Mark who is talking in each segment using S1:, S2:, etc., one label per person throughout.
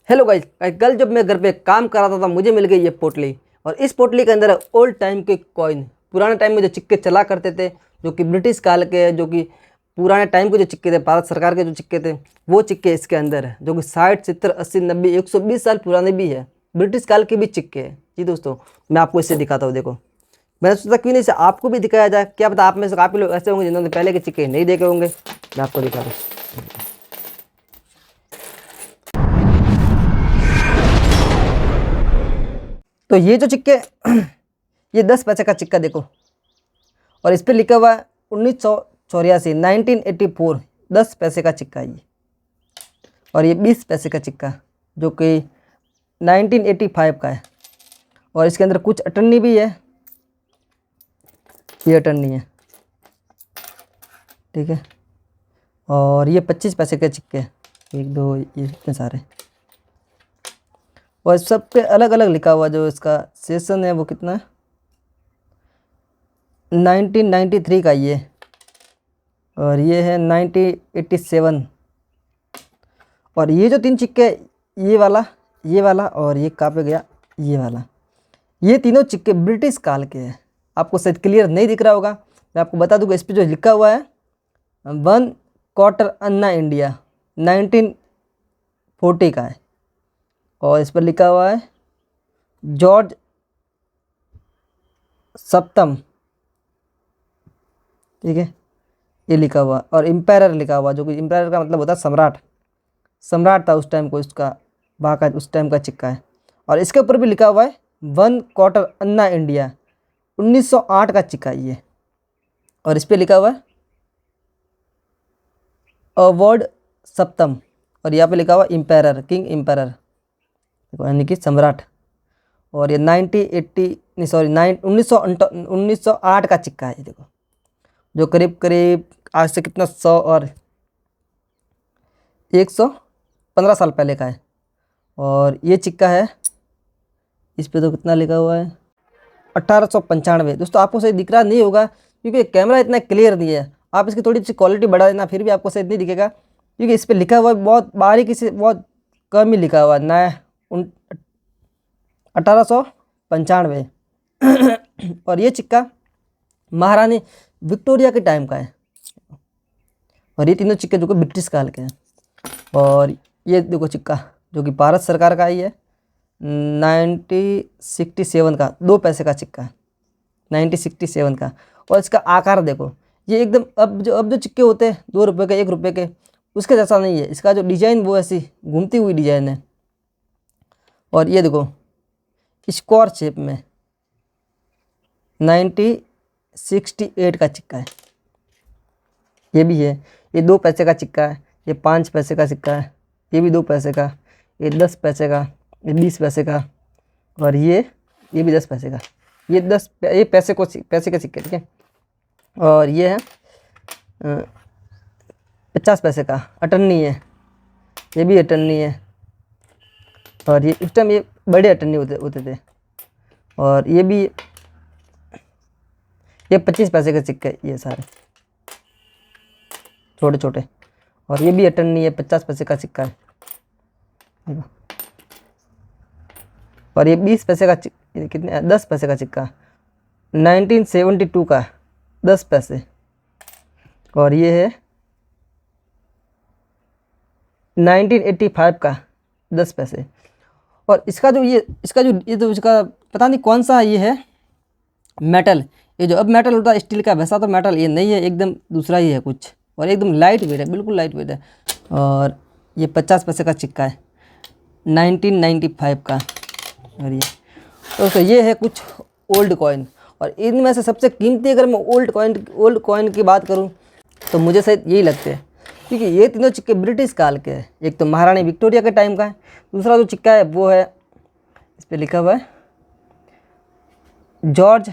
S1: Hello guys, कल जब मैं घर पे काम कर रहा था मुझे मिल गई ये पोटली। और इस पोटली के अंदर ओल्ड टाइम के कॉइन, पुराने टाइम में जो सिक्के चला करते थे, जो कि ब्रिटिश काल के, जो कि पुराने टाइम के जो सिक्के थे, भारत सरकार के जो सिक्के थे, वो सिक्के इसके अंदर है, जो कि 60, 70, 80, 90, 120 साल पुराने भी है, ब्रिटिश काल के भी सिक्के हैं। जी दोस्तों, मैं आपको इससे दिखाता हूँ। देखो, मैंने सोचा क्यों नहीं इसे आपको भी दिखाया जाए। क्या पता आप में से काफ़ी लोग ऐसे होंगे जिन्होंने पहले के सिक्के नहीं देखे होंगे। मैं आपको दिखा दूँ। तो ये जो सिक्के ये 10 पैसे का सिक्का देखो, और इस पर लिखा हुआ है 1984, 1984, 10 पैसे का सिक्का ये। और ये 20 पैसे का सिक्का जो कि 1985 का है, और इसके अंदर कुछ अटन्नी भी है, ये अटन्नी है, ठीक है। और ये 25 पैसे के सिक्के, 1 2 ये इतने सारे, और सब पे अलग अलग लिखा हुआ। जो इसका सेशन है वो कितना है, 1993 का ये, और ये है 1987। और ये जो 3 सिक्के, ये वाला और ये कहाँ पे गया, ये वाला, ये तीनों सिक्के ब्रिटिश काल के हैं। आपको शायद क्लियर नहीं दिख रहा होगा, मैं आपको बता दूंगा। इस पर जो लिखा हुआ है 1 क्वार्टर अन्ना इंडिया, 1940 का है। और इस पर लिखा हुआ है जॉर्ज सप्तम, ठीक है, ये लिखा हुआ। और एम्पायर लिखा हुआ, जो कि एम्पायर का मतलब होता है सम्राट। सम्राट था उस टाइम को, इसका वहाँ का उस टाइम का सिक्का है। और इसके ऊपर भी लिखा हुआ है 1 क्वार्टर अन्ना इंडिया, 1908 का सिक्का ये। और इस पर लिखा हुआ है अवार्ड सप्तम, और यहाँ पे लिखा हुआ एम्पायर, किंग एम्पायर, यानी कि सम्राट। और ये 1908 का सिक्का है। देखो, जो करीब करीब आज से कितना 100 और 115 साल पहले का है। और ये सिक्का है, इस पे तो कितना लिखा हुआ है, 1895। दोस्तों, आपको सही दिख रहा नहीं होगा क्योंकि कैमरा इतना क्लियर नहीं है। आप इसकी थोड़ी सी क्वालिटी बढ़ा देना, फिर भी आपको सही नहीं दिखेगा, क्योंकि इस पे लिखा हुआ है बहुत बारीकी से, बहुत कम ही लिखा हुआ है ना, 1895। और ये सिक्का महारानी विक्टोरिया के टाइम का है। और ये तीनों सिक्के जो कि ब्रिटिश काल के हैं। और ये देखो सिक्का, जो कि भारत सरकार का ही है, 1967 का, 2 पैसे का सिक्का है, 1967 का। और इसका आकार देखो, ये एकदम अब जो सिक्के होते हैं 2 रुपये के, 1 रुपये के, उसके जैसा नहीं है। इसका जो डिज़ाइन वो ऐसी घूमती हुई डिज़ाइन है। और ये देखो स्क्वायर शेप में 1968 का सिक्का है, ये भी है। ये 2 पैसे का सिक्का है, ये 5 पैसे का सिक्का है, ये भी 2 पैसे का, ये 10 पैसे का, ये 20 पैसे का, और ये भी 10 पैसे का। ये पैसे के सिक्के, ठीक है। और ये है 50 पैसे का अटन्नी है, ये भी अटन्नी है। और ये उस टाइम ये बड़े अटन्नी होते थे। और ये भी, ये 25 पैसे के सिक्के, ये सारे छोटे छोटे। और ये भी अटन्नी है, 50 पैसे का सिक्का है। और ये 20 पैसे का कितने, 10 पैसे का सिक्का, 1972 का, 10 पैसे। और ये है 1985 का, 10 पैसे। और इसका पता नहीं कौन सा ये है मेटल, ये जो अब मेटल होता है स्टील का, वैसा तो मेटल ये नहीं है, एकदम दूसरा ही है कुछ। और एकदम लाइट वेट है, बिल्कुल लाइट वेट है। और ये 50 पैसे का सिक्का है, 1995 का। और ये दोस्तों, ये है कुछ ओल्ड कॉइन। और इनमें से सबसे कीमती अगर मैं ओल्ड कॉइन की बात करूं तो मुझे शायद यही लगते हैं, क्योंकि ये तीनों सिक्के ब्रिटिश काल के हैं। एक तो महारानी विक्टोरिया के टाइम का है, दूसरा जो सिक्का है वो है, इस पर लिखा हुआ है जॉर्ज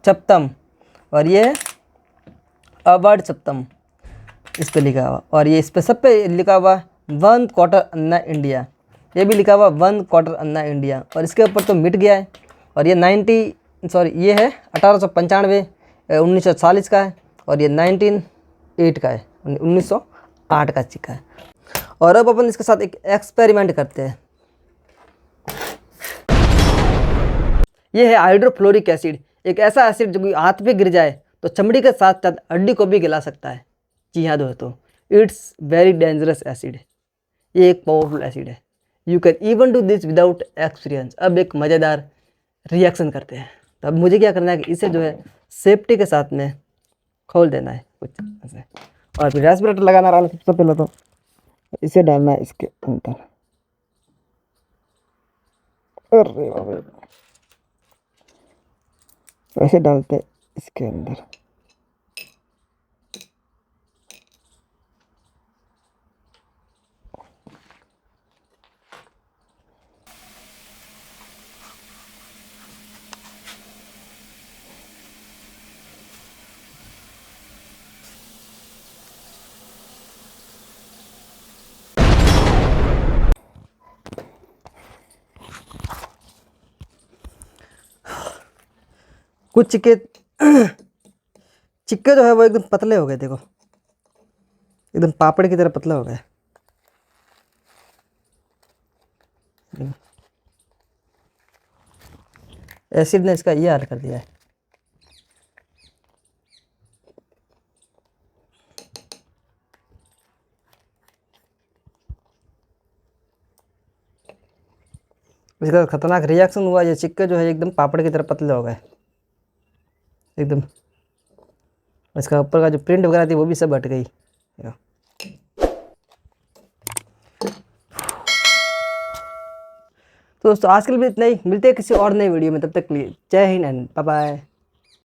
S1: सप्तम, और ये है अवार्ड सप्तम, इस पे लिखा हुआ। और ये इस पे सब पे लिखा हुआ 1 क्वार्टर अन्ना इंडिया, ये भी लिखा हुआ 1 क्वार्टर अन्ना इंडिया। और इसके ऊपर तो मिट गया है। और ये ये है 1895, 1940 का है। और ये 1908 का है, 1908 का सिक्का है। और अब अपन इसके साथ एक एक्सपेरिमेंट करते हैं। ये है हाइड्रोफ्लोरिक एसिड, एक ऐसा एसिड जो कि हाथ पे गिर जाए तो चमड़ी के साथ साथ हड्डी को भी गिला सकता है। जी हाँ दोस्तों, इट्स वेरी डेंजरस एसिड। ये एक पावरफुल एसिड है। You can even do this without experience. अब एक मज़ेदार रिएक्शन करते हैं। तो अब मुझे क्या करना है कि इसे जो है सेफ्टी के साथ में खोल देना है कुछ ऐसे, और फिर रेस्पिरेटर लगाना रहा। सबसे पहले तो इसे डालना है इसके अंदर। अरे बाबा, ऐसे डालते हैं इसके अंदर। कुछ चिक्के चिक्के जो है वो एकदम पतले हो गए, देखो एकदम पापड़ की तरह पतला हो गया। एसिड ने इसका ये हाल कर दिया है। इसका खतरनाक रिएक्शन हुआ। ये चिक्के जो है एकदम पापड़ की तरह पतले हो गए एकदम। इसका ऊपर का जो प्रिंट वगैरह थी वो भी सब हट गई। तो दोस्तों आज के लिए भी इतना ही। मिलते हैं किसी और नई वीडियो में, तब तक के लिए जय हिंद एंड बाय बाय।